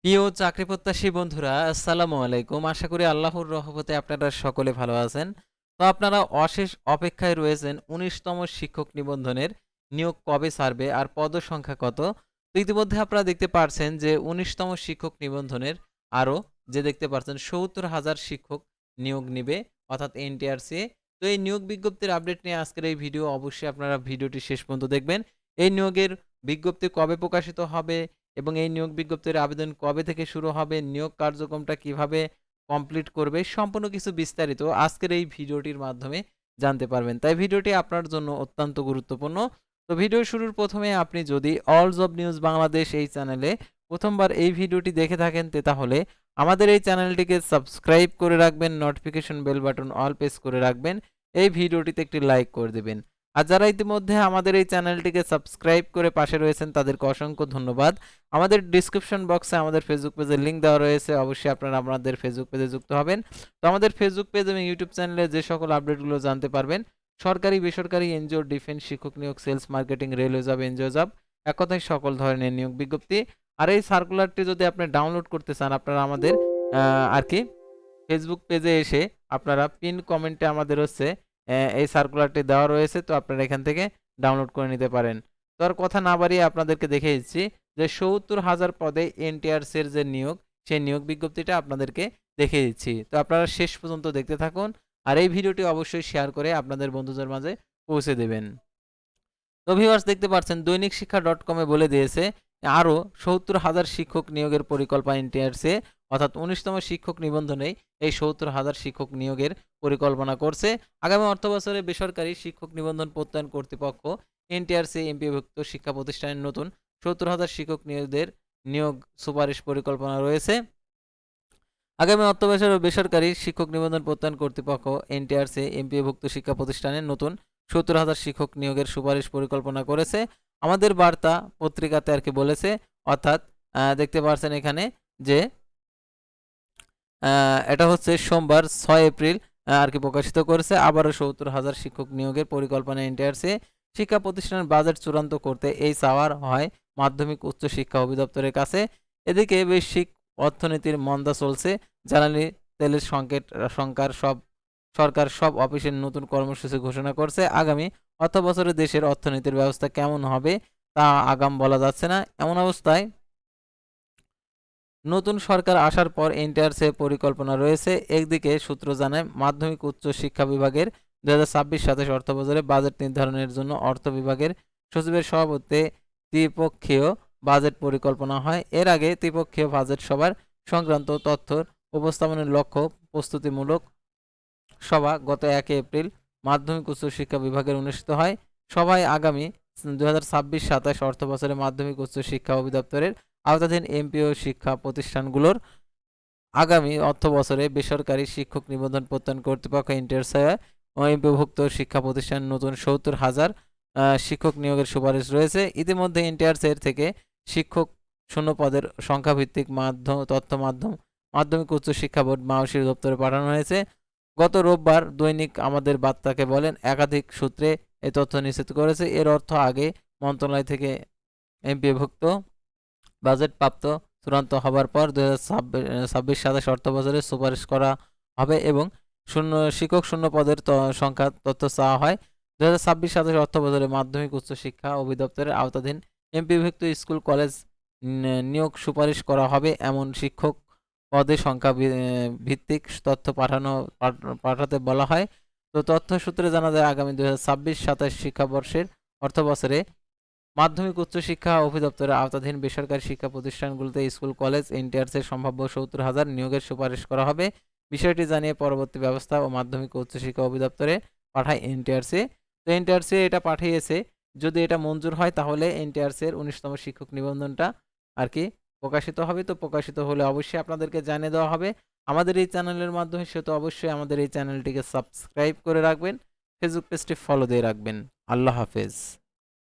প্রিয় চাকরি প্রত্যাশী বন্ধুরা, আসসালামু আলাইকুম। আশা করি আল্লাহর রহমতে আপনারা সকলে ভালো আছেন। তো আপনারা অশেষ অপেক্ষায় রয়েছেন ১৯তম শিক্ষক নিবন্ধনের নিয়োগ কবে ছাড়বে আর পদসংখ্যা কত? তো ইতিমধ্যে আপনারা দেখতে পারছেন যে ১৯তম শিক্ষক নিবন্ধনের আরও দেখতে পাচ্ছেন ৭০,০০০ শিক্ষক নিয়োগ নিবে, অর্থাৎ এনটিআরসি। তো এই নিয়োগ বিজ্ঞপ্তির আপডেট নিয়ে আজকের এই ভিডিও, অবশ্যই আপনারা ভিডিওটি শেষ পর্যন্ত দেখবেন। এই নিয়োগের বিজ্ঞপ্তি কবে প্রকাশিত হবে এবং এই নিয়োগ বিজ্ঞপ্তির আবেদন কবে থেকে শুরু হবে, নিয়োগ কার্যক্রমটা কিভাবে কমপ্লিট করবে, সম্পূর্ণ কিছু বিস্তারিত আজকের এই ভিডিওটির মাধ্যমে জানতে পারবেন। তাই ভিডিওটি আপনার জন্য অত্যন্ত গুরুত্বপূর্ণ। তো ভিডিও শুরুর প্রথমে আপনি যদি অল জব নিউজ বাংলাদেশ এই চ্যানেলে প্রথমবার এই ভিডিওটি দেখে থাকেন তাহলে আমাদের এই চ্যানেলটিকে সাবস্ক্রাইব করে রাখবেন, notification bell button all press করে রাখবেন, এই ভিডিওটিতে একটি লাইক করে দেবেন। আর যারা ইতিমধ্যে আমাদের এই চ্যানেলটিকে সাবস্ক্রাইব করে পাশে রয়েছেন তাদেরকে অসংখ্য ধন্যবাদ। আমাদের ডিসক্রিপশন বক্সে আমাদের ফেসবুক পেজের লিঙ্ক দেওয়া রয়েছে, অবশ্যই আপনারা আমাদের ফেসবুক পেজে যুক্ত হবেন। তো আমাদের ফেসবুক পেজ এবং ইউটিউব চ্যানেলে যে সকল আপডেটগুলো জানতে পারবেন, সরকারি বেসরকারি এনজিও, ডিফেন্স, শিক্ষক নিয়োগ, sales, marketing, railway job, NGO job, এক কথায় সকল ধরনের নিয়োগ বিজ্ঞপ্তি। আর এই সার্কুলারটি যদি আপনি ডাউনলোড করতে চান, আপনারা আমাদের আর কি ফেসবুক পেজে এসে আপনারা পিন কমেন্টে আমাদের এই সার্কুলারটি দেওয়া রয়েছে, তো আপনারা এখান থেকে ডাউনলোড করে নিতে পারেন। তো আর কথা না বাড়িয়ে আপনাদেরকে দেখে দিচ্ছি যে ৭০,০০০ পদে এনটিআরসি এর যে নিয়োগ, সেই নিয়োগ বিজ্ঞপ্তিটা আপনাদেরকে দেখিয়ে দিচ্ছি। তো আপনারা শেষ পর্যন্ত দেখতে থাকুন আর এই ভিডিওটি অবশ্যই শেয়ার করে আপনাদের বন্ধুদের মাঝে পৌঁছে দেবেন। তো ভিউয়ার্স, দেখতে পাচ্ছেন দৈনিক শিক্ষা .com এ বলে দিয়েছে আরও ৭০,০০০ শিক্ষক নিয়োগের পরিকল্পনা এনটিআরসি, অর্থাৎ ১৯তম শিক্ষক নিবন্ধনেই এই ৭০,০০০ শিক্ষক নিয়োগের পরিকল্পনা করছে। আগামী অর্থবছরে বেসরকারি শিক্ষক নিবন্ধন প্রত্যয়ন কর্তৃপক্ষ এনটিআরসি এমপিওভুক্ত শিক্ষা প্রতিষ্ঠানের নতুন ৭০,০০০ শিক্ষক নিয়োগদের নিয়োগ সুপারিশ পরিকল্পনা রয়েছে। আগামী অর্থবছরে বেসরকারি শিক্ষক নিবন্ধন প্রত্যয়ন কর্তৃপক্ষ এনটিআরসি এমপিওভুক্ত শিক্ষা প্রতিষ্ঠানের নতুন ৭০,০০০ শিক্ষক নিয়োগের সুপারিশ পরিকল্পনা করেছে। আমাদের বার্তা পত্রিকাতে আর কি বলেছে, অর্থাৎ দেখতে পাচ্ছেন এখানে যে এটা হচ্ছে সোমবার ৬ এপ্রিল আর কি প্রকাশিত করেছে। আবারও ৭০,০০০ শিক্ষক নিয়োগের পরিকল্পনা এনটিআরসি। শিক্ষা প্রতিষ্ঠানের বাজেট চূড়ান্ত করতে এই চাওয়ার হয় মাধ্যমিক উচ্চ শিক্ষা অধিদপ্তরের কাছে। এদিকে বৈশ্বিক অর্থনীতির মন্দা চলছে, জ্বালানি তেলের সরকার সব অফিসের নতুন কর্মসূচি ঘোষণা করছে। আগামী অর্থবছরে দেশের অর্থনীতির ব্যবস্থা কেমন হবে তা আগাম বলা যাচ্ছে না। এমন অবস্থায় নতুন সরকার আসার পর এনটিআরসি পরিকল্পনা রয়েছে। একদিকে সূত্র জানায় মাধ্যমিক উচ্চ শিক্ষা বিভাগের ২০২৬-২৭ অর্থবছরে বাজেট নির্ধারণের জন্য অর্থ বিভাগের সচিবের সভাপতিত্বে ত্রিপক্ষীয় বাজেট পরিকল্পনা হয়। এর আগে ত্রিপক্ষীয় বাজেট সভার সংক্রান্ত তথ্য উপস্থাপনের লক্ষ্য প্রস্তুতিমূলক সভা গত ১ এপ্রিল মাধ্যমিক উচ্চ শিক্ষা বিভাগের অনুষ্ঠিত হয়। সভায় আগামী ২০২৬-২৭ অর্থবছরে মাধ্যমিক উচ্চ শিক্ষা অধিদপ্তরের আওতাধীন এমপিও শিক্ষা প্রতিষ্ঠানগুলোর আগামী অর্থবছরে বেসরকারি শিক্ষক নিবন্ধন প্রত্যয়ন কর্তৃপক্ষ এনটিআরসি ও এমপিওভুক্ত শিক্ষা প্রতিষ্ঠান নতুন ৭০,০০০ শিক্ষক নিয়োগের সুপারিশ রয়েছে। ইতিমধ্যে এনটিআরসি এর থেকে শিক্ষক শূন্য পদের সংখ্যাভিত্তিক মাধ্যমিক উচ্চ শিক্ষা বোর্ড মাওসির দপ্তরে পাঠানো হয়েছে। গত রোববার দৈনিক আমাদের বার্তাকে বলেন একাধিক সূত্রে এই তথ্য নিশ্চিত করেছে। এর অর্থ আগে মন্ত্রণালয় থেকে এমপিওভুক্ত বাজেট প্রাপ্ত চূড়ান্ত হবার পর ২০২৬-২৭ অর্থবছরে সুপারিশ করা হবে এবং শিক্ষক শূন্য পদের সংখ্যা তথ্য চাওয়া হয়। ২০২৬-২৭ অর্থবছরে মাধ্যমিক উচ্চ শিক্ষা অধিদপ্তরের আওতাধীন এমপিওভুক্ত স্কুল কলেজ নিয়োগ সুপারিশ করা হবে। এমন শিক্ষক পদের সংখ্যা ভিত্তিক তথ্য পাঠাতে বলা হয়। তো তথ্য সূত্রে জানা যায় আগামী ২০২৬-২৭ শিক্ষাবর্ষের অর্থবছরে মাধ্যমিক উচ্চ শিক্ষা অধিদপ্তরের আওতাধীন বেসরকারি শিক্ষা প্রতিষ্ঠানগুলোতে স্কুল কলেজ এনটিআরসির সম্ভাব্য ৭০,০০০ নিয়োগের সুপারিশ করা হবে। বিষয়টি জানিয়ে পরবর্তী ব্যবস্থা ও মাধ্যমিক উচ্চ শিক্ষা অধিদপ্তরে পাঠায় এনটিআরসি। তো এনটিআরসি এটা পাঠিয়েছে, যদি এটা মঞ্জুর হয় তাহলে এনটিআরসি এর ১৯তম শিক্ষক নিবন্ধনটা আর কি প্রকাশিত হবে। তো প্রকাশিত হলে অবশ্যই আপনাদেরকে জানিয়ে দেওয়া হবে আমাদের এই চ্যানেলের মাধ্যমে। সেহেতু অবশ্যই আমাদের এই চ্যানেলটিকে সাবস্ক্রাইব করে রাখবেন, ফেসবুক পেজটি ফলো দিয়ে রাখবেন। আল্লাহ হাফেজ।